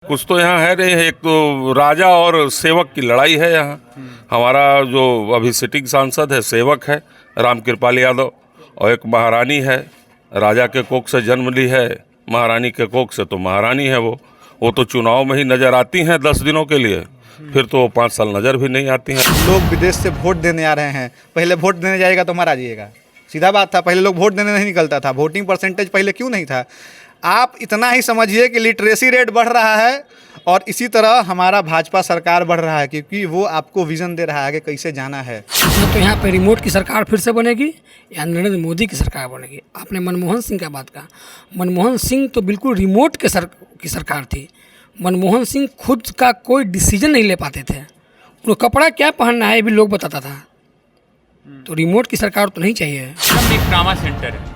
कुछ तो यहाँ है नहीं, एक तो राजा और सेवक की लड़ाई है यहाँ। हमारा जो अभी सिटिंग सांसद है सेवक है रामकृपाल यादव, और एक महारानी है, राजा के कोख से जन्म ली है, महारानी के कोख से तो महारानी है वो तो चुनाव में ही नज़र आती हैं 10 दिनों के लिए, फिर तो 5 साल नज़र भी नहीं आती हैं। लोग विदेश से वोट देने आ रहे हैं, पहले वोट देने जाएगा तो मारा जाइएगा, सीधा बात था। पहले लोग वोट देने नहीं निकलता था, वोटिंग परसेंटेज पहले क्यों नहीं था। आप इतना ही समझिए कि लिटरेसी रेट बढ़ रहा है और इसी तरह हमारा भाजपा सरकार बढ़ रहा है, क्योंकि वो आपको विज़न दे रहा है कि कैसे जाना है। तो यहाँ पे रिमोट की सरकार फिर से बनेगी या नरेंद्र मोदी की सरकार बनेगी। आपने मनमोहन सिंह का बात कहा, मनमोहन सिंह तो बिल्कुल रिमोट की सरकार थी। मनमोहन सिंह खुद का कोई डिसीजन नहीं ले पाते थे, उनको कपड़ा क्या पहनना है ये भी लोग बताता था। तो रिमोट की सरकार तो नहीं चाहिए। हम एक ड्रामा सेंटर है।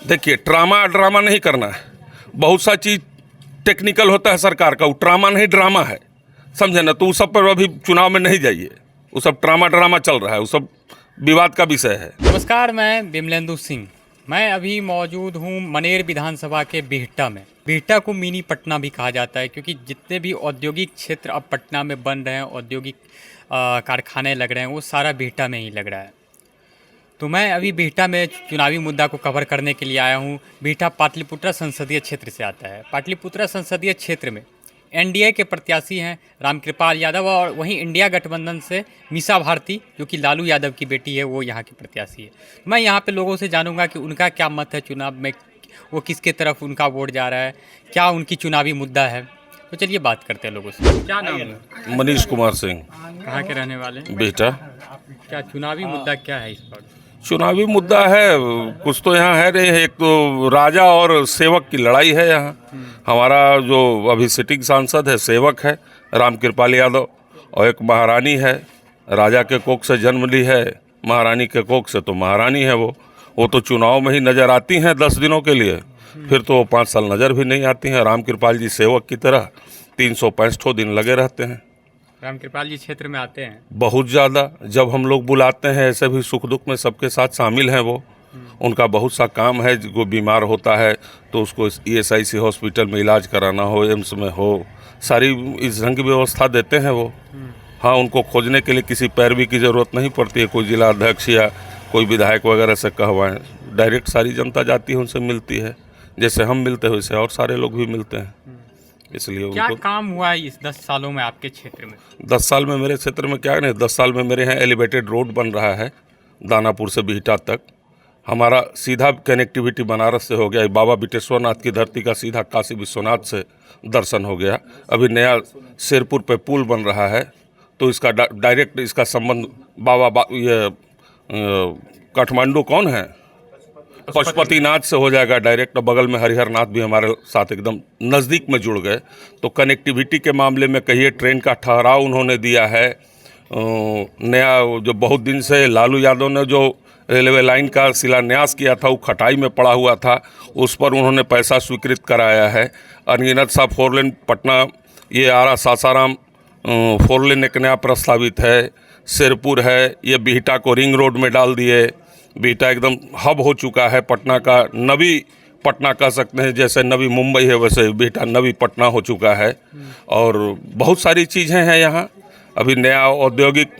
देखिए, ड्रामा नहीं करना है, बहुत सा चीज़ टेक्निकल होता है सरकार का, वो ड्रामा नहीं ड्रामा है, समझे ना। तो उस सब पर अभी चुनाव में नहीं जाइए, वो सब ड्रामा चल रहा है, वो सब विवाद का विषय है। नमस्कार, मैं विमलेंदु सिंह। मैं अभी मौजूद हूँ मनेर विधानसभा के बिहटा में। बिहटा को मिनी पटना भी कहा जाता है, क्योंकि जितने भी औद्योगिक क्षेत्र अब पटना में बन रहे हैं, औद्योगिक कारखाने लग रहे हैं, वो सारा बिहटा में ही लग रहा है। तो मैं अभी बिहटा में चुनावी मुद्दा को कवर करने के लिए आया हूँ। बिहटा पाटलिपुत्रा संसदीय क्षेत्र से आता है। पाटलिपुत्रा संसदीय क्षेत्र में एनडीए के प्रत्याशी हैं रामकृपाल यादव, और वहीं इंडिया गठबंधन से मीसा भारती, जो कि लालू यादव की बेटी है, वो यहाँ की प्रत्याशी है। मैं यहाँ पे लोगों से जानूंगा कि उनका क्या मत है चुनाव में, वो किसके तरफ उनका वोट जा रहा है, क्या उनकी चुनावी मुद्दा है। तो चलिए बात करते हैं लोगों से। क्या नाम है? मनीष कुमार सिंह, कहाँ के रहने वाले? बेटा। क्या चुनावी मुद्दा क्या है इस बार? चुनावी मुद्दा है कुछ तो यहाँ है नहीं, एक तो राजा और सेवक की लड़ाई है यहाँ। हमारा जो अभी सिटिंग सांसद है सेवक है रामकृपाल यादव, और एक महारानी है, राजा के कोख से जन्म ली है, महारानी के कोख से तो महारानी है वो तो चुनाव में ही नज़र आती हैं 10 दिनों के लिए, फिर तो 5 साल नज़र भी नहीं आती हैं। रामकृपाल जी सेवक की तरह 365 दिन लगे रहते हैं। रामकृपाल जी क्षेत्र में आते हैं बहुत ज़्यादा, जब हम लोग बुलाते हैं ऐसे भी सुख दुख में सबके साथ शामिल हैं वो। उनका बहुत सा काम है, जो बीमार होता है तो उसको ESIC हॉस्पिटल में इलाज कराना हो, एम्स में हो, सारी इस ढंग की व्यवस्था देते हैं वो। हाँ, उनको खोजने के लिए किसी पैरवी की ज़रूरत नहीं पड़ती है, कोई जिला अध्यक्ष या कोई विधायक वगैरह से कहवाएं, डायरेक्ट सारी जनता जाती है, उनसे मिलती है। जैसे हम मिलते हैं वैसे और सारे लोग भी मिलते हैं। इसलिए क्या उनको काम हुआ है इस 10 सालों में आपके क्षेत्र में? 10 साल में मेरे क्षेत्र में क्या नहीं, 10 साल में मेरे यहाँ एलिवेटेड रोड बन रहा है दानापुर से बिहटा तक। हमारा सीधा कनेक्टिविटी बनारस से हो गया, बाबा बिटेश्वर नाथ की धरती का सीधा काशी विश्वनाथ से दर्शन हो गया। अभी नया शेरपुर पे पुल बन रहा है, तो इसका डायरेक्ट इसका संबंध ये काठमांडू कौन है, पशुपतिनाथ से हो जाएगा डायरेक्ट। बगल में हरिहर नाथ भी हमारे साथ एकदम नज़दीक में जुड़ गए। तो कनेक्टिविटी के मामले में कहिए, ट्रेन का ठहराव उन्होंने दिया है नया। जो बहुत दिन से लालू यादव ने जो रेलवे लाइन का शिलान्यास किया था, वो खटाई में पड़ा हुआ था, उस पर उन्होंने पैसा स्वीकृत कराया है। अनगिनत सा 4 लेन पटना, ये आरा सासाराम 4 लेन एक नया प्रस्तावित है। शेरपुर है, ये बिहटा को रिंग रोड में डाल दिए। बिहटा एकदम हब हो चुका है पटना का, नवी पटना कह सकते हैं, जैसे नवी मुंबई है वैसे बिहटा नवी पटना हो चुका है। और बहुत सारी चीज़ें हैं यहाँ। अभी नया औद्योगिक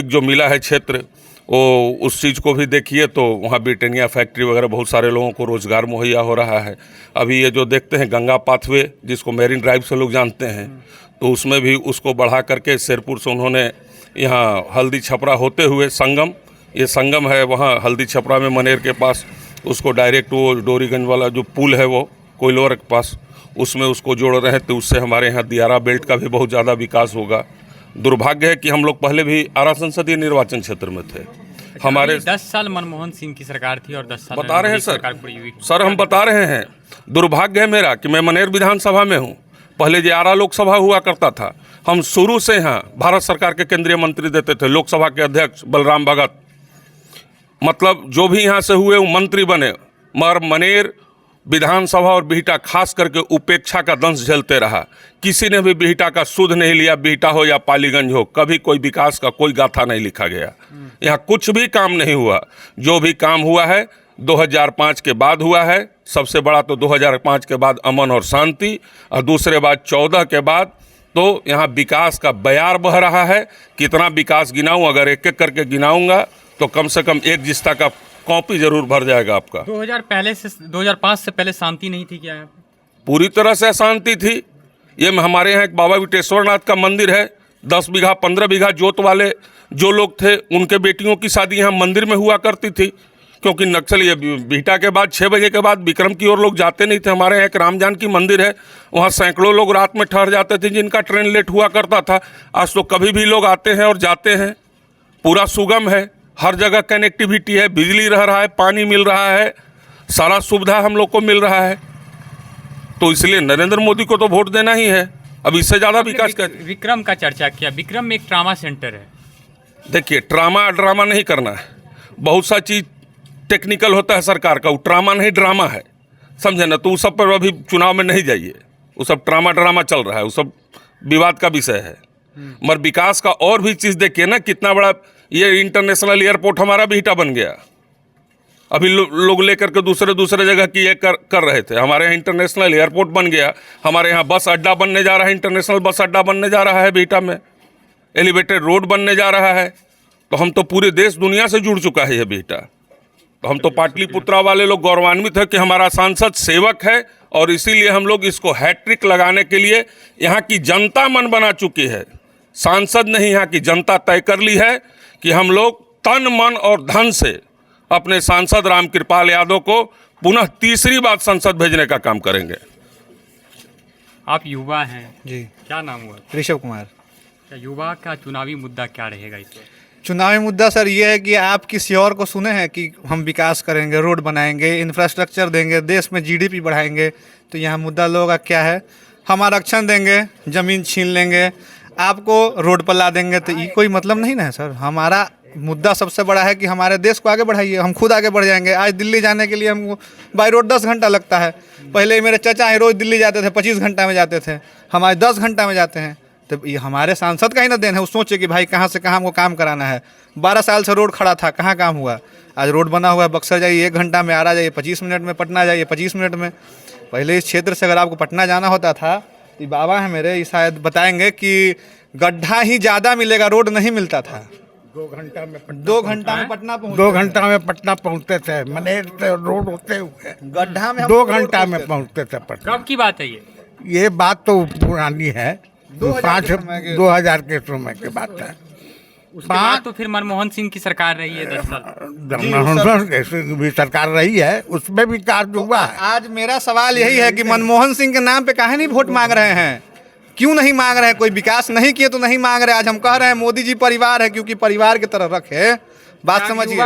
जो मिला है क्षेत्र, वो उस चीज़ को भी देखिए तो वहाँ ब्रिटानिया फैक्ट्री वगैरह, बहुत सारे लोगों को रोज़गार मुहैया हो रहा है। अभी ये जो देखते हैं गंगा पाथवे, जिसको मेरीन ड्राइव से लोग जानते हैं, तो उसमें भी उसको बढ़ा करके शेरपुर से उन्होंने यहाँ हल्दी छपरा होते हुए संगम, ये संगम है वहाँ हल्दी छपरा में मनेर के पास, उसको डायरेक्ट वो डोरीगंज वाला जो पुल है वो कोइलवर के पास, उसमें उसको जोड़ रहे हैं। तो उससे हमारे यहाँ दियारा बेल्ट का भी बहुत ज़्यादा विकास होगा। दुर्भाग्य है कि हम लोग पहले भी आरा संसदीय निर्वाचन क्षेत्र में थे। हमारे 10 साल मनमोहन सिंह की सरकार थी और 10 साल बता रहे हैं सर, हम हम बता रहे हैं। दुर्भाग्य है मेरा कि मैं मनेर विधानसभा में हूँ। पहले जो आरा लोकसभा हुआ करता था, हम शुरू से यहाँ भारत सरकार के केंद्रीय मंत्री देते थे, लोकसभा के अध्यक्ष बलराम भगत, मतलब जो भी यहाँ से हुए वो मंत्री बने। मगर मनेर विधानसभा और बिहटा खास करके उपेक्षा का दंश झेलते रहा। किसी ने भी बिहटा का सुध नहीं लिया, बिहटा हो या पालीगंज हो, कभी कोई विकास का कोई गाथा नहीं लिखा गया। यहाँ कुछ भी काम नहीं हुआ। जो भी काम हुआ है 2005 के बाद हुआ है। सबसे बड़ा तो 2005 के बाद अमन और शांति, और दूसरे बाद 14 के बाद तो यहाँ विकास का बयार बह रहा है। कितना विकास गिनाऊं, अगर एक एक करके गिनाऊंगा तो कम से कम एक जिस्ता का कॉपी जरूर भर जाएगा आपका। 2005 से पहले शांति नहीं थी क्या यहाँ पे? पूरी तरह से अशांति थी। ये हमारे यहाँ एक बाबा विटेश्वर नाथ का मंदिर है, 10 बीघा 15 बीघा जोत वाले जो लोग थे उनके बेटियों की शादी यहाँ मंदिर में हुआ करती थी, क्योंकि नक्सल ये बिहटा के बाद 6 बजे के बाद विक्रम की ओर लोग जाते नहीं थे। हमारे यहाँ एक रामजान की मंदिर है, वहाँ सैकड़ों लोग रात में ठहर जाते थे जिनका ट्रेन लेट हुआ करता था। आज तो कभी भी लोग आते हैं और जाते हैं, पूरा सुगम है, हर जगह कनेक्टिविटी है, बिजली रह रहा है, पानी मिल रहा है, सारा सुविधा हम लोग को मिल रहा है। तो इसलिए नरेंद्र मोदी को तो वोट देना ही है। अब इससे ज़्यादा विकास कर। विक्रम का चर्चा किया, विक्रम में एक ट्रामा सेंटर है। देखिए, ड्रामा नहीं करना है। बहुत सा चीज़ टेक्निकल होता है सरकार का, वो ट्रामा नहीं ड्रामा है, समझे ना। तो उस सब पर अभी चुनाव में नहीं जाइए, वो सब ड्रामा चल रहा है, वो सब विवाद का विषय है। मगर विकास का और भी चीज़ देखिए ना, कितना बड़ा ये इंटरनेशनल एयरपोर्ट हमारा बिहटा बन गया। अभी लोग लेकर के दूसरे जगह की ये कर रहे थे। हमारे यहाँ इंटरनेशनल एयरपोर्ट बन गया, हमारे यहाँ बस अड्डा बनने जा रहा है, इंटरनेशनल बस अड्डा बनने जा रहा है बिहटा में, एलिवेटेड रोड बनने जा रहा है। तो हम तो पूरे देश दुनिया से जुड़ चुका है ये बिहटा। तो हम तो पाटलिपुत्रा वाले लोग गौरवान्वित है कि हमारा सांसद सेवक है, और इसीलिए हम लोग इसको हैट्रिक लगाने के लिए यहाँ की जनता मन बना चुकी है। सांसद नहीं, यहाँ की जनता तय कर ली है कि हम लोग तन मन और धन से अपने सांसद रामकृपाल यादव को पुनः तीसरी बार संसद भेजने का काम करेंगे। आप युवा हैं जी, क्या नाम हुआ? ऋषभ कुमार। क्या युवा का चुनावी मुद्दा क्या रहेगा इस वक्त? चुनावी मुद्दा सर ये है कि आप किसी और को सुने हैं कि हम विकास करेंगे, रोड बनाएंगे, इंफ्रास्ट्रक्चर देंगे, देश में जीडीपी बढ़ाएंगे। तो यहाँ मुद्दा लोगों का क्या है? हम आरक्षण देंगे, ज़मीन छीन लेंगे, आपको रोड पर ला देंगे। तो ये कोई मतलब नहीं ना है सर। हमारा मुद्दा सबसे बड़ा है कि हमारे देश को आगे बढ़ाइए, हम खुद आगे बढ़ जाएंगे। आज दिल्ली जाने के लिए हमको बाई रोड 10 घंटा लगता है। पहले मेरे चाचा हैं, रोज़ दिल्ली जाते थे, 25 घंटा में जाते थे, हम आज 10 घंटा में जाते हैं। तो ये हमारे सांसद का ही ना देन है। वो सोचे कि भाई कहाँ से कहाँ हमको काम कराना है। 12 साल से रोड खड़ा था, कहाँ काम हुआ? आज रोड बना हुआ है। बक्सर जाइए 1 घंटा में, आरा जाइए 25 मिनट में, पटना जाइए 25 मिनट में। पहले इस क्षेत्र से अगर आपको पटना जाना होता था, तो बाबा है मेरे, ये शायद बताएंगे कि गड्ढा ही ज़्यादा मिलेगा, रोड नहीं मिलता था। 2 घंटा में पटना पहुंचते थे। मनेर से रोड होते हुए गड्ढा में 2 घंटा में पहुंचते थे पटना। कब की बात है ये बात तो पुरानी है, 2000 के समय की बात है। उसके बाद तो फिर मनमोहन सिंह की सरकार रही है 10 साल। मनमोहन सिंह भी सरकार रही है, उसमें भी कार्य हुआ है। आज मेरा सवाल यही है कि मनमोहन सिंह के नाम पे काहे नहीं वोट मांग रहे हैं? क्यों नहीं मांग रहे हैं? कोई विकास नहीं किए तो नहीं मांग रहे। आज हम कह रहे हैं मोदी जी परिवार है, क्योंकि परिवार की तरह रखे। बात समझिए।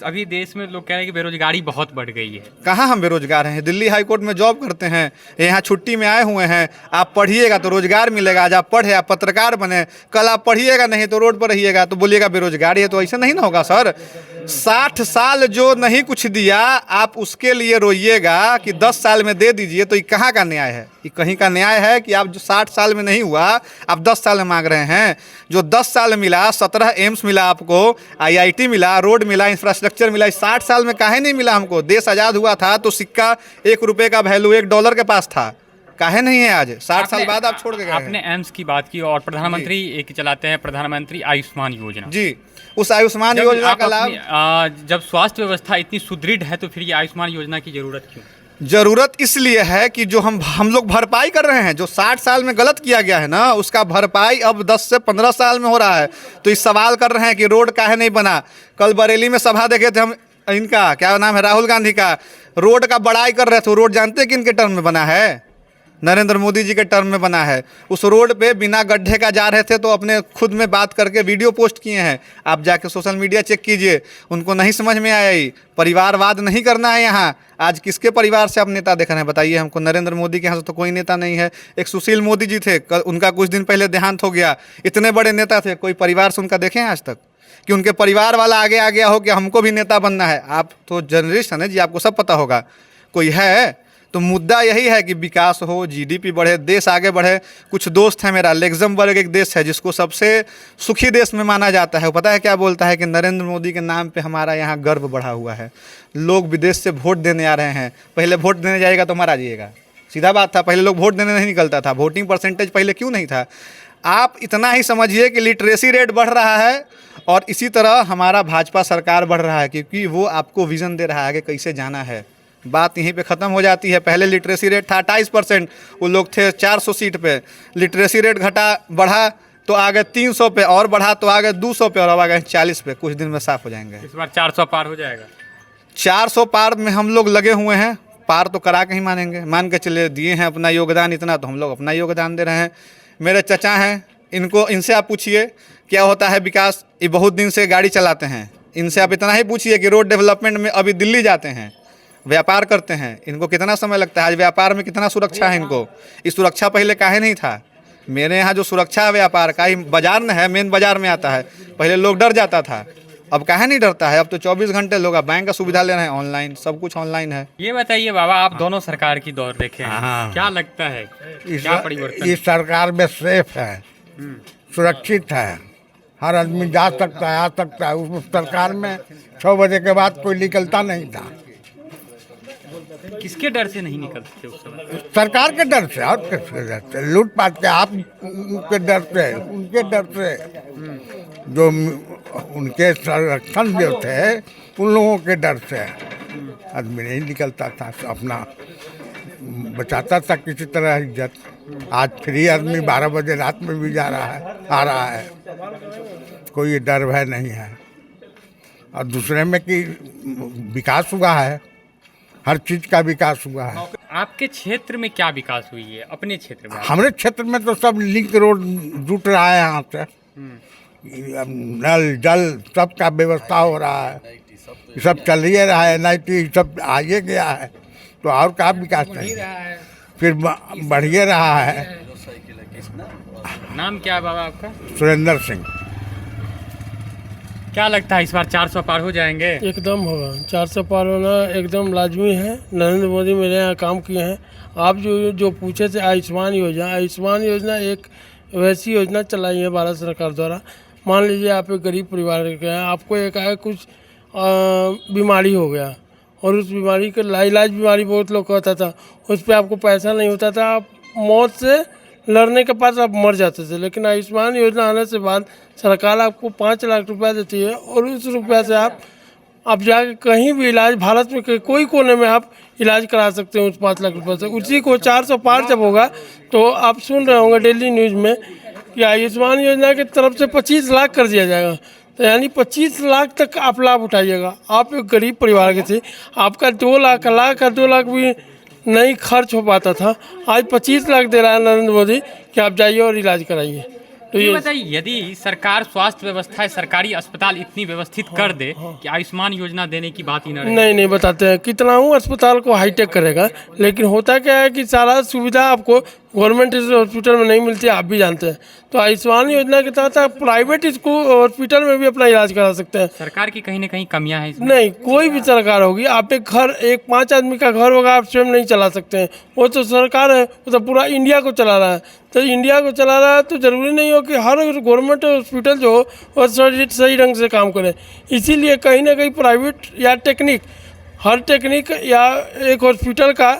अभी देश में लोग कह रहे हैं कि बेरोजगारी बहुत बढ़ गई है। कहाँ हम बेरोजगार हैं? दिल्ली हाई कोर्ट में जॉब करते हैं, यहाँ छुट्टी में आए हुए हैं। आप पढ़िएगा तो रोजगार मिलेगा। आज आप पढ़े, आप पत्रकार बने, कल आप पढ़िएगा नहीं तो रोड पर रहिएगा तो बोलिएगा बेरोजगारी है। तो ऐसा नहीं ना होगा सर। 60 साल जो नहीं कुछ दिया, आप उसके लिए रोइएगा कि 10 साल में दे दीजिए। तो ये कहाँ का न्याय है? ये कहीं का न्याय है कि आप जो 60 साल में नहीं हुआ, आप 10 साल में मांग रहे हैं। जो 10 साल मिला, 17 एम्स मिला आपको, IIT मिला, रोड मिला, इंफ्रास्ट्रक्चर मिला, 60 साल में काहे नहीं मिला हमको? देश आज़ाद हुआ था तो सिक्का $1 का वैल्यू $1 के पास था, काहे नहीं है आज? 60 साल बाद आप छोड़ के गए। आपने एम्स की बात की और प्रधानमंत्री एक चलाते हैं, प्रधानमंत्री आयुष्मान योजना। जी, उस आयुष्मान योजना का लाभ। जब स्वास्थ्य व्यवस्था इतनी सुदृढ़ है तो फिर ये आयुष्मान योजना की जरूरत क्यों? ज़रूरत इसलिए है कि जो हम लोग भरपाई कर रहे हैं, जो 60 साल में गलत किया गया है ना, उसका भरपाई अब 10 से 15 साल में हो रहा है। तो इस सवाल कर रहे हैं कि रोड काहे नहीं बना। कल बरेली में सभा देखे थे हम, इनका क्या नाम है, राहुल गांधी का, रोड का बड़ाई कर रहे थे। रोड जानते हैं किन के टर्म में बना है? नरेंद्र मोदी जी के टर्म में बना है। उस रोड पे बिना गड्ढे का जा रहे थे तो अपने खुद में बात करके वीडियो पोस्ट किए हैं। आप जाके सोशल मीडिया चेक कीजिए। उनको नहीं समझ में आया। ही परिवारवाद नहीं करना है यहाँ। आज किसके परिवार से आप नेता देख रहे हैं बताइए हमको? नरेंद्र मोदी के यहाँ से तो कोई नेता नहीं है। एक सुशील मोदी जी थे, उनका कुछ दिन पहले देहांत हो गया। इतने बड़े नेता थे, कोई परिवार से उनका देखे हैं आज तक कि उनके परिवार वाला आगे आ गया हो कि हमको भी नेता बनना है? आप तो जर्नलिस्ट हैं ना जी, आपको सब पता होगा। कोई है तो मुद्दा यही है कि विकास हो, जीडीपी बढ़े, देश आगे बढ़े। कुछ दोस्त है मेरा, लग्जमबर्ग एक देश है जिसको सबसे सुखी देश में माना जाता है। वो पता है क्या बोलता है कि नरेंद्र मोदी के नाम पे हमारा यहाँ गर्व बढ़ा हुआ है। लोग विदेश से वोट देने आ रहे हैं। पहले वोट देने जाइएगा तो मारा जाइएगा, सीधा बात था। पहले लोग वोट देने नहीं निकलता था, वोटिंग परसेंटेज पहले क्यों नहीं था। आप इतना ही समझिए कि लिटरेसी रेट बढ़ रहा है और इसी तरह हमारा भाजपा सरकार बढ़ रहा है, क्योंकि वो आपको विज़न दे रहा है कि कैसे जाना है। बात यहीं पे ख़त्म हो जाती है। पहले लिटरेसी रेट था 28%, वो लोग थे 400 सीट पे। लिटरेसी रेट बढ़ा तो आ गए 300 पे, और बढ़ा तो आ गए 200 पे, और अब आ गए 40 पे। कुछ दिन में साफ हो जाएंगे। इस बार 400 पार हो जाएगा। 400 पार में हम लोग लगे हुए हैं, पार तो करा के ही मानेंगे। मान के चले दिए हैं अपना योगदान इतना, तो हम लोग अपना योगदान दे रहे हैं। मेरे चचा हैं, इनसे आप पूछिए क्या होता है विकास। ये बहुत दिन से गाड़ी चलाते हैं, इनसे आप इतना ही पूछिए कि रोड डेवलपमेंट में अभी दिल्ली जाते हैं, व्यापार करते हैं, इनको कितना समय लगता है। आज व्यापार में कितना सुरक्षा है इनको। इस सुरक्षा पहले काहे नहीं था। मेरे यहाँ जो सुरक्षा है व्यापार का, ही बाजार में है, मेन बाजार में आता है। पहले लोग डर जाता था, अब काहे नहीं डरता है। अब तो 24 घंटे लोग बैंक का सुविधा ले रहे हैं, ऑनलाइन सब कुछ ऑनलाइन है। ये बताइए बाबा, आप दोनों सरकार की दौर देखे हैं, हाँ। क्या लगता है क्या परिवर्तन? इस सरकार में सेफ है, सुरक्षित है, हर आदमी जा सकता है, आ सकता है। उस सरकार में 6 बजे के बाद कोई निकलता नहीं था। किसके डर से नहीं निकलते थे उस समय? सरकार के डर से, और किसके डर से? लूटपाट के, आप उनके डर से, उनके डर से, जो उनके संरक्षण जो थे उन लोगों के डर से आदमी नहीं निकलता था, अपना बचाता था किसी तरह इज्जत। आज फ्री आदमी 12 बजे रात में भी जा रहा है, आ रहा है, कोई डर भय नहीं है। और दूसरे में कि विकास हुआ है, हर चीज़ का विकास हुआ है। आपके क्षेत्र में क्या विकास हुई है? अपने क्षेत्र में? हमारे क्षेत्र में तो सब लिंक रोड जुट रहा है, यहाँ से नल जल सब का व्यवस्था हो रहा है, सब चल ही रहा है। NIT सब आगे गया है, तो और क्या विकास नहीं है, फिर बढ़िए रहा है। नाम क्या है बाबा आपका? सुरेंद्र सिंह। क्या लगता है इस बार 400 पार हो जाएंगे? एकदम होगा। 400 पार होना एकदम लाजमी है। नरेंद्र मोदी मेरे यहाँ काम किए हैं। आप जो पूछे थे आयुष्मान योजना एक वैसी योजना चलाई है भारत सरकार द्वारा। मान लीजिए आप एक गरीब परिवार के हैं, आपको एक कुछ बीमारी हो गया और उस बीमारी के लाइलाज बीमारी बहुत लोग कहता था, उस पर आपको पैसा नहीं होता था, आप मौत से लड़ने के पास आप मर जाते थे। लेकिन आयुष्मान योजना आने से बाद सरकार आपको 5 लाख रुपया देती है और उस रुपया से आप जाके कहीं भी इलाज, भारत में कोई कोने में आप इलाज करा सकते हैं उस 5 लाख रुपये से। उसी को 400 पार जब होगा तो आप सुन रहे होंगे डेली न्यूज़ में कि आयुष्मान योजना की तरफ से 25 लाख कर दिया जाएगा। तो यानी 25 लाख तक आप लाभ उठाइएगा। आप एक गरीब परिवार के थे, आपका 2 लाख भी नहीं खर्च हो पाता था, आज 25 लाख दे रहा है नरेंद्र मोदी कि आप जाइए और इलाज कराइए। तो ये बताइए, यदि सरकार स्वास्थ्य व्यवस्था, सरकारी अस्पताल इतनी व्यवस्थित कर दे कि आयुष्मान योजना देने की बात ही न रहे। नहीं बताते हैं कितना हूँ अस्पताल को हाईटेक करेगा, लेकिन होता क्या है कि सारा सुविधा आपको गवर्नमेंट हॉस्पिटल में नहीं मिलती, आप भी जानते हैं। तो आयुष्मान योजना के तहत आप प्राइवेट स्कूल हॉस्पिटल में भी अपना इलाज करा सकते हैं। सरकार की कहीं ना कहीं कमियां हैं इसमें। नहीं, कोई भी सरकार होगी, आप एक 5 आदमी का घर होगा, आप स्वयं नहीं चला सकते हैं। वो तो सरकार है, वो तो पूरा इंडिया को चला रहा है। तो इंडिया को चला रहा है तो ज़रूरी नहीं हो कि हर गवर्नमेंट हॉस्पिटल जो हो वो सही ढंग से काम करे। इसीलिए कहीं ना कहीं प्राइवेट या हर टेक्निक या एक हॉस्पिटल का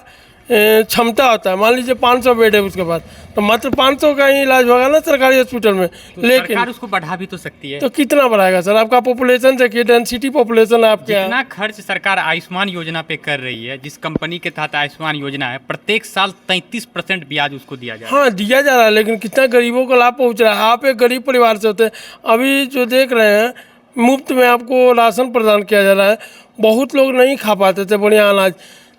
क्षमता होता है। मान लीजिए 500 बेड है, उसके बाद तो मात्र 500 का ही इलाज होगा ना सरकारी हॉस्पिटल में। तो लेकिन सरकार उसको बढ़ा भी तो सकती है। तो कितना बढ़ाएगा सर? आपका पॉपुलेशन देखिए, डेंसिटी पॉपुलेशन है आपके यहाँ। जितना खर्च सरकार आयुष्मान योजना पे कर रही है, जिस कंपनी के तहत आयुष्मान योजना है, प्रत्येक साल 33% ब्याज उसको दिया जा रहा है। हाँ, दिया जा रहा है, लेकिन कितना गरीबों को लाभ पहुँच रहा है। आप एक गरीब परिवार से होते हैं, अभी जो देख रहे हैं मुफ्त में आपको राशन प्रदान किया जा रहा है। बहुत लोग नहीं खा पाते थे बढ़िया अनाज।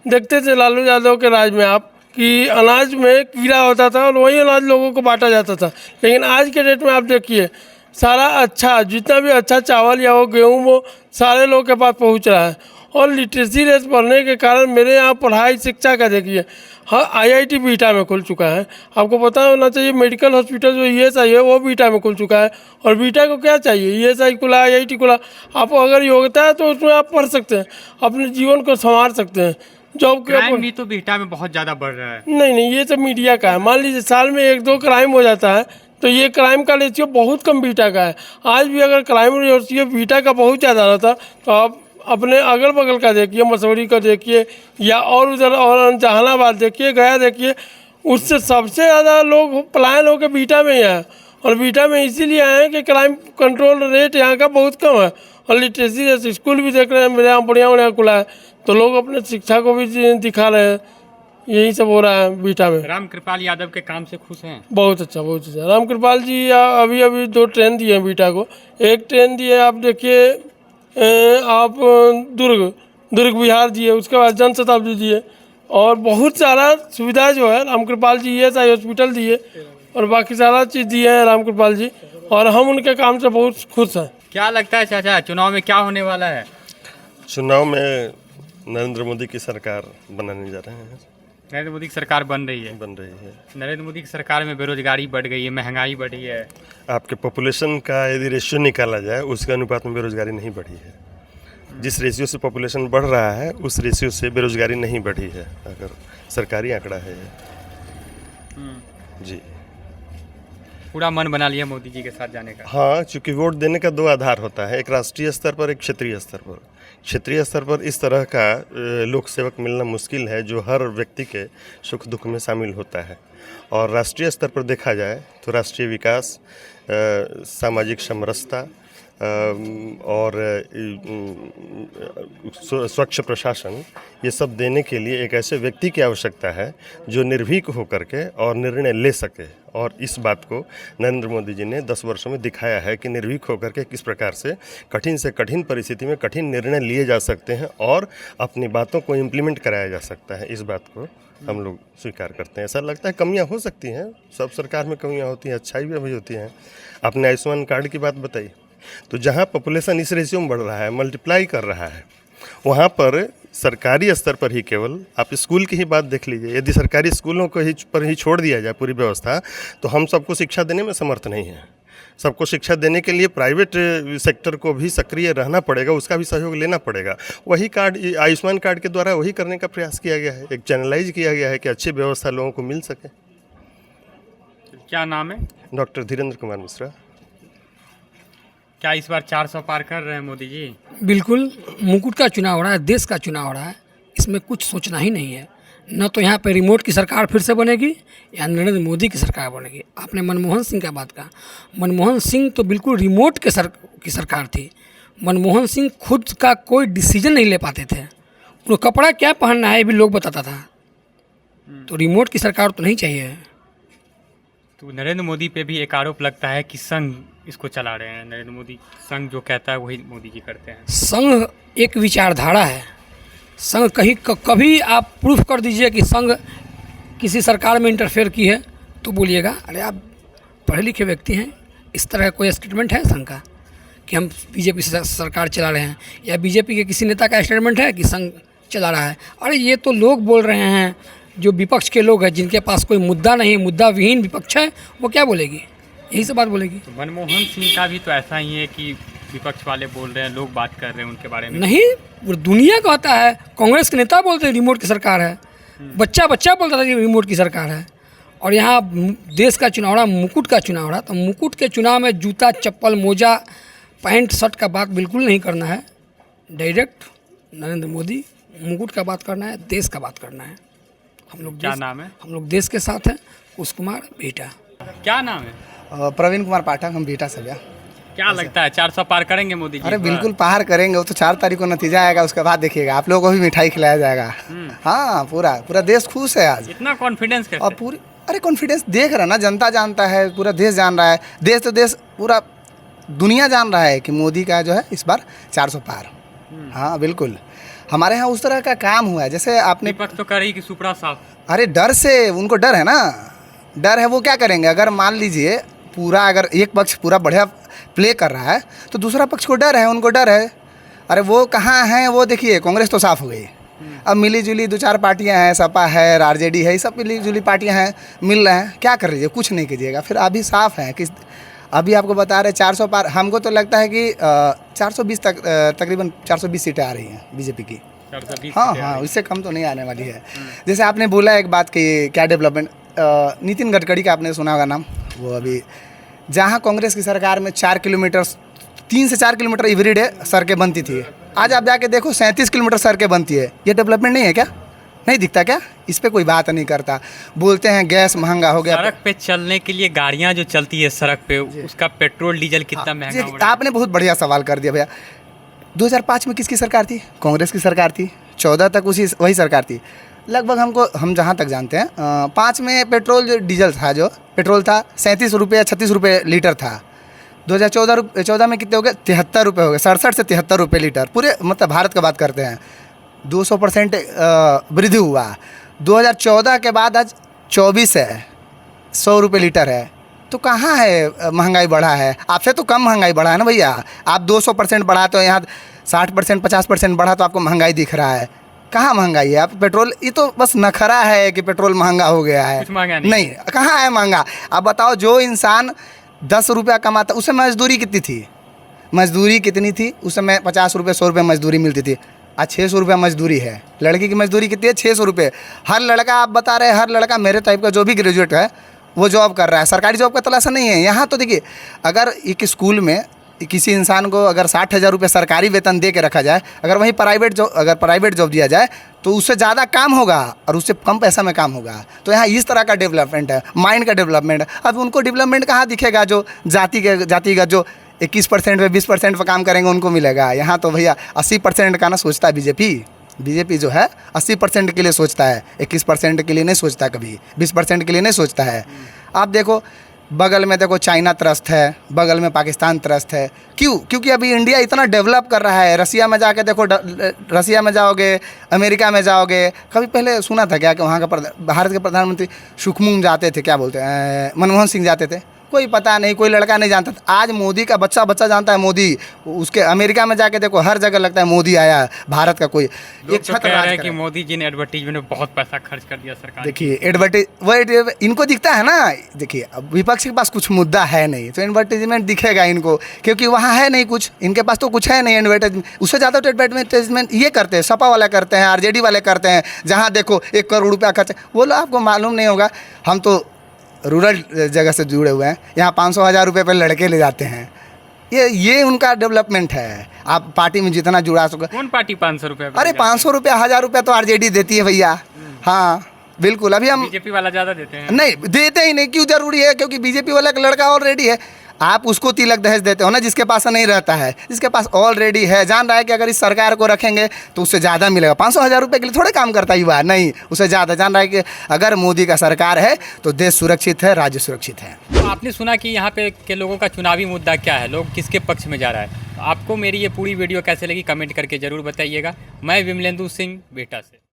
देखते थे लालू यादव के राज में आप कि अनाज में कीड़ा होता था और वही अनाज लोगों को बांटा जाता था। लेकिन आज के डेट में आप देखिए सारा अच्छा, जितना भी अच्छा चावल या वो गेहूँ वो सारे लोगों के पास पहुंच रहा है। और लिटरेसी रेट बढ़ने के कारण मेरे यहाँ पढ़ाई शिक्षा का देखिए, हाँ IIT बीटा में खुल चुका है। आपको पता होना चाहिए मेडिकल हॉस्पिटल जो ESI है वो बीटा में खुल चुका है। और बीटा को क्या चाहिए, ESI खुला, IIT खुला, आप अगर योग्यता है तो उसमें आप पढ़ सकते हैं, अपने जीवन को संवार सकते हैं। जॉब के क्राइम भी तो बिहटा में बहुत ज़्यादा बढ़ रहा है। नहीं, ये तो मीडिया का है। मान लीजिए साल में 1-2 क्राइम हो जाता है, तो ये क्राइम का रेशियो बहुत कम बीटा का है। आज भी अगर क्राइम रेशियो बीटा का बहुत ज़्यादा रहता तो आप अपने अगल बगल का देखिए, मसूरी का देखिए, या और उधर और जहानाबाद देखिए, गया देखिए, उससे सबसे ज़्यादा लोग पलायन होकर बीटा में ही आए। और बीटा में इसीलिए आए हैं कि क्राइम कंट्रोल रेट यहाँ का बहुत कम है। और लिटरेसी जैसे स्कूल भी देख रहे हैं, मेरे यहाँ बढ़िया खुला है, तो लोग अपने शिक्षा को भी दिखा रहे हैं। यही सब हो रहा है बीटा में। राम कृपाल यादव के काम से खुश हैं? बहुत अच्छा, बहुत अच्छा। राम कृपाल जी अभी 2 ट्रेन दिए हैं बीटा को। एक ट्रेन दिए आप देखिए, आप दुर्ग बिहार दिए, उसके बाद जन शताब्दी दिए, और बहुत सारा सुविधा जो है राम कृपाल जी ESI हॉस्पिटल दिए, और बाकी सारा चीज़ दिए हैं राम कृपाल जी, और हम उनके काम से बहुत खुश हैं। क्या लगता है चाचा, चुनाव में क्या होने वाला है? चुनाव में नरेंद्र मोदी की सरकार बनाने जा रहे हैं। नरेंद्र मोदी की सरकार बन रही है। नरेंद्र मोदी की सरकार में बेरोजगारी बढ़ गई है, महंगाई बढ़ी है। आपके पॉपुलेशन का यदि रेशियो निकाला जाए, उसके अनुपात में बेरोजगारी नहीं बढ़ी है। जिस रेशियो से पॉपुलेशन बढ़ रहा है, उस रेशियो से बेरोजगारी नहीं बढ़ी है। अगर सरकारी आंकड़ा है जी। पूरा मन बना लिया मोदी जी के साथ जाने का। हाँ, चूँकि वोट देने का 2 आधार होता है, एक राष्ट्रीय स्तर पर, एक क्षेत्रीय स्तर पर। क्षेत्रीय स्तर पर इस तरह का लोक सेवक मिलना मुश्किल है जो हर व्यक्ति के सुख दुख में शामिल होता है। और राष्ट्रीय स्तर पर देखा जाए तो राष्ट्रीय विकास, सामाजिक समरसता और स्वच्छ प्रशासन, ये सब देने के लिए एक ऐसे व्यक्ति की आवश्यकता है जो निर्भीक होकर के और निर्णय ले सके। और इस बात को नरेंद्र मोदी जी ने 10 वर्षों में दिखाया है कि निर्भीक होकर के किस प्रकार से कठिन परिस्थिति में कठिन निर्णय लिए जा सकते हैं और अपनी बातों को इम्प्लीमेंट कराया जा सकता है। इस बात को हम लोग स्वीकार करते हैं। ऐसा लगता है कमियां हो सकती हैं, सब सरकार में कमियां होती हैं, अच्छाई भी होती हैं। आपने आयुष्मान कार्ड की बात बताई, तो जहाँ पॉपुलेशन इस रेशियो में बढ़ रहा है, मल्टीप्लाई कर रहा है, वहाँ पर सरकारी स्तर पर ही केवल आप स्कूल की ही बात देख लीजिए। यदि सरकारी स्कूलों को पर ही छोड़ दिया जाए पूरी व्यवस्था, तो हम सबको शिक्षा देने में समर्थ नहीं है। सबको शिक्षा देने के लिए प्राइवेट सेक्टर को भी सक्रिय रहना पड़ेगा, उसका भी सहयोग लेना पड़ेगा। वही कार्ड, आयुष्मान कार्ड के द्वारा वही करने का प्रयास किया गया है, एक चैनलाइज किया गया है कि अच्छी व्यवस्था लोगों को मिल सके। क्या नाम है? डॉक्टर धीरेन्द्र कुमार मिश्रा। क्या इस बार 400 पार कर रहे हैं मोदी जी? बिल्कुल, मुकुट का चुनाव हो रहा है, देश का चुनाव हो रहा है, इसमें कुछ सोचना ही नहीं है। न तो यहाँ पे रिमोट की सरकार फिर से बनेगी या नरेंद्र मोदी की सरकार बनेगी। आपने मनमोहन सिंह का बात कहा, मनमोहन सिंह तो बिल्कुल रिमोट की सरकार थी। मनमोहन सिंह खुद का कोई डिसीजन नहीं ले पाते थे, उनको कपड़ा क्या पहनना है ये भी लोग बताता था। तो रिमोट की सरकार तो नहीं चाहिए। तो नरेंद्र मोदी पे भी एक आरोप लगता है कि संघ इसको चला रहे हैं। नरेंद्र मोदी संघ जो कहता है वही मोदी जी करते हैं। संघ एक विचारधारा है। संघ कभी आप प्रूफ कर दीजिए कि संघ किसी सरकार में इंटरफेयर की है तो बोलिएगा अरे आप पढ़े लिखे व्यक्ति हैं, इस तरह का कोई स्टेटमेंट है संघ का कि हम बीजेपी से सरकार चला रहे हैं, या बीजेपी के किसी नेता का स्टेटमेंट है कि संघ चला रहा है? अरे ये तो लोग बोल रहे हैं, जो विपक्ष के लोग हैं जिनके पास कोई मुद्दा नहीं, मुद्दा विहीन विपक्ष है, वो क्या बोलेगी? यही सब बात बोलेगी। तो मनमोहन सिंह का भी तो ऐसा ही है कि विपक्ष वाले बोल रहे हैं, लोग बात कर रहे हैं उनके बारे में। नहीं, पूरी दुनिया कहता है, कांग्रेस के नेता बोलते हैं रिमोट की सरकार है, बच्चा बोलता था कि रिमोट की सरकार है। और यहाँ देश का चुनाव रहा, मुकुट का चुनाव रहा, तो मुकुट के चुनाव में जूता चप्पल मोजा पैंट शर्ट का बात बिल्कुल नहीं करना है। डायरेक्ट नरेंद्र मोदी, मुकुट का बात करना है, देश का बात करना है। हम लोग क्या नाम है? हम लोग देश के साथ हैं। कुश कुमार बेटा। क्या नाम है? प्रवीण कुमार पाठक, हम बेटा सब। क्या लगता है 400 पार करेंगे मोदी जी? अरे बिल्कुल पार करेंगे, वो तो 4 तारीख को नतीजा आएगा, उसके बाद देखिएगा आप लोगों को भी मिठाई खिलाया जाएगा। हाँ, पूरा देश खुश है आज। इतना कॉन्फिडेंस कैसे? और पूरी, अरे कॉन्फिडेंस देख रहे हैं ना, जनता जानता है, पूरा देश जान रहा है, देश पूरा दुनिया जान रहा है कि मोदी का जो है इस बार 400 पार। हाँ बिल्कुल, हमारे यहाँ उस तरह का काम हुआ है। जैसे आपने विपक्ष तो कर रही कि सुपड़ा साफ। अरे डर से, उनको डर है ना, डर है, वो क्या करेंगे? अगर मान लीजिए पूरा, अगर एक पक्ष पूरा बढ़िया प्ले कर रहा है तो दूसरा पक्ष को डर है, उनको डर है। अरे वो कहाँ हैं? वो देखिए, कांग्रेस तो साफ हो गई, अब मिली जुली 2-4 पार्टियां हैं, सपा है, आरजेडी है, ये सब मिली जुली पार्टियां हैं, मिल रहे हैं। क्या कर लीजिए? कुछ नहीं कीजिएगा। फिर अभी साफ है कि अभी आपको बता रहे 400 पार। हमको तो लगता है कि 420 तक, तकरीबन 420 सीटें आ रही हैं बीजेपी की। 420 हाँ से हाँ, उससे कम तो नहीं आने वाली है। जैसे आपने बोला एक बात कि क्या डेवलपमेंट, नितिन गडकरी का आपने सुना होगा नाम। वो अभी जहाँ कांग्रेस की सरकार में 4 किलोमीटर 3 से 4 किलोमीटर एवरीडे सड़कें बनती थी, आज आप जाके देखो 37 किलोमीटर सड़कें बनती है। ये डेवलपमेंट नहीं है क्या? नहीं दिखता क्या? इस पे कोई बात नहीं करता। बोलते हैं गैस महंगा हो गया। सड़क पे चलने के लिए गाड़ियां जो चलती है सड़क पे, उसका पेट्रोल डीजल कितना महंगा हो रहा है। आपने बहुत बढ़िया सवाल कर दिया भैया। 2005 में किसकी सरकार थी? कांग्रेस की सरकार थी। 14 तक वही सरकार थी लगभग। हम जहाँ तक जानते हैं 5 में पेट्रोल जो डीजल था, जो पेट्रोल था 37 रुपये 36 रुपये लीटर था। 2014 में कितने हो गए? 73 रुपये हो गए। 67 से 73 रुपये लीटर, पूरे मतलब भारत का बात करते हैं। 200% वृद्धि हुआ। 2014 के बाद आज 24 है, 100 रुपये लीटर है। तो कहाँ है महंगाई बढ़ा है? आपसे तो कम महंगाई बढ़ा है ना भैया। आप 200% बढ़ा तो यहाँ 60% 50% बढ़ा तो आपको महंगाई दिख रहा है। कहाँ महंगाई है? आप पेट्रोल, ये तो बस नखरा है कि पेट्रोल महंगा हो गया है। कुछ महंगा नहीं। नहीं, कहाँ है महंगा? आप बताओ, जो इंसान 10 रुपया कमाता, उसे मजदूरी कितनी थी? मजदूरी कितनी थी उस समय? 50 रुपये 100 रुपये मजदूरी मिलती थी। आज 600 रुपया मजदूरी है। लड़की की मजदूरी कितनी है? 600 रुपये। हर लड़का, आप बता रहे हैं, हर लड़का मेरे टाइप का जो भी ग्रेजुएट है वो जॉब कर रहा है। सरकारी जॉब का तलाशा नहीं है यहाँ। तो देखिए, अगर एक स्कूल में किसी इंसान को अगर 60,000 रुपये सरकारी वेतन दे के रखा जाए, अगर वहीं प्राइवेट जॉब दिया जाए तो उससे ज़्यादा काम होगा और उससे कम पैसा में काम होगा। तो यहाँ इस तरह का डेवलपमेंट है, माइंड का डेवलपमेंट है। अब उनको डेवलपमेंट कहाँ दिखेगा? जो जातिगत जो 21% पे 20% पे काम करेंगे उनको मिलेगा। यहाँ तो भैया 80% का ना सोचता है बीजेपी जो है 80% के लिए सोचता है, 21% के लिए नहीं सोचता, कभी 20% के लिए नहीं सोचता है। आप देखो, बगल में देखो चाइना त्रस्त है, बगल में पाकिस्तान त्रस्त है। क्यों? क्योंकि अभी इंडिया इतना डेवलप कर रहा है। रसिया में जाके देखो, रसिया में जाओगे, अमेरिका में जाओगे, कभी पहले सुना था क्या कि वहाँ का भारत के प्रधानमंत्री सुखमुंग जाते थे, क्या बोलते हैं, मनमोहन सिंह जाते थे? कोई पता नहीं, कोई लड़का नहीं जानता था। आज मोदी का बच्चा जानता है मोदी। उसके अमेरिका में जाके देखो, हर जगह लगता है मोदी आया, भारत का कोई एक तो कह रहे हैं कि मोदी जी ने एडवर्टीजमेंट में बहुत पैसा खर्च कर दिया सरकार। देखिए, एडवर्टीज इनको दिखता है ना। देखिए, अब विपक्ष के पास कुछ मुद्दा है नहीं तो एडवर्टीजमेंट दिखेगा इनको, क्योंकि वहाँ है नहीं कुछ, इनके पास तो कुछ है नहीं एडवर्टीजमेंट। उससे ज़्यादा तो एडवर्टीजमेंट ये करते हैं, सपा वाले करते हैं, आरजेडी वाले करते हैं। जहाँ देखो 1 करोड़ रुपया खर्च, वो लोग आपको मालूम नहीं होगा। हम तो रूरल जगह से जुड़े हुए हैं, यहाँ 500,000 रुपये पर लड़के ले जाते हैं। ये उनका डेवलपमेंट है। आप पार्टी में जितना जुड़ा सको। कौन पार्टी 500 रुपये? अरे 500 रुपया 1000 रुपया तो आरजेडी देती है भैया। हाँ बिल्कुल। अभी हम बीजेपी वाला ज़्यादा देते हैं? नहीं देते ही नहीं। क्यों जरूरी है? क्योंकि बीजेपी वाला का लड़का ऑलरेडी है। आप उसको तिलक दहेज देते हो ना, जिसके पास नहीं रहता है, जिसके पास ऑलरेडी है, जान रहा है कि अगर इस सरकार को रखेंगे तो उससे ज़्यादा मिलेगा। 500,000 रुपये के लिए थोड़े काम करता युवा, नहीं, उससे ज़्यादा। जान रहा है कि अगर मोदी का सरकार है तो देश सुरक्षित है, राज्य सुरक्षित है। तो आपने सुना कि यहाँ पे के लोगों का चुनावी मुद्दा क्या है, लोग किसके पक्ष में जा रहा है। आपको मेरी ये पूरी वीडियो कैसे लगी कमेंट करके ज़रूर बताइएगा। मैं विमलेंदु सिंह, बिहटा से।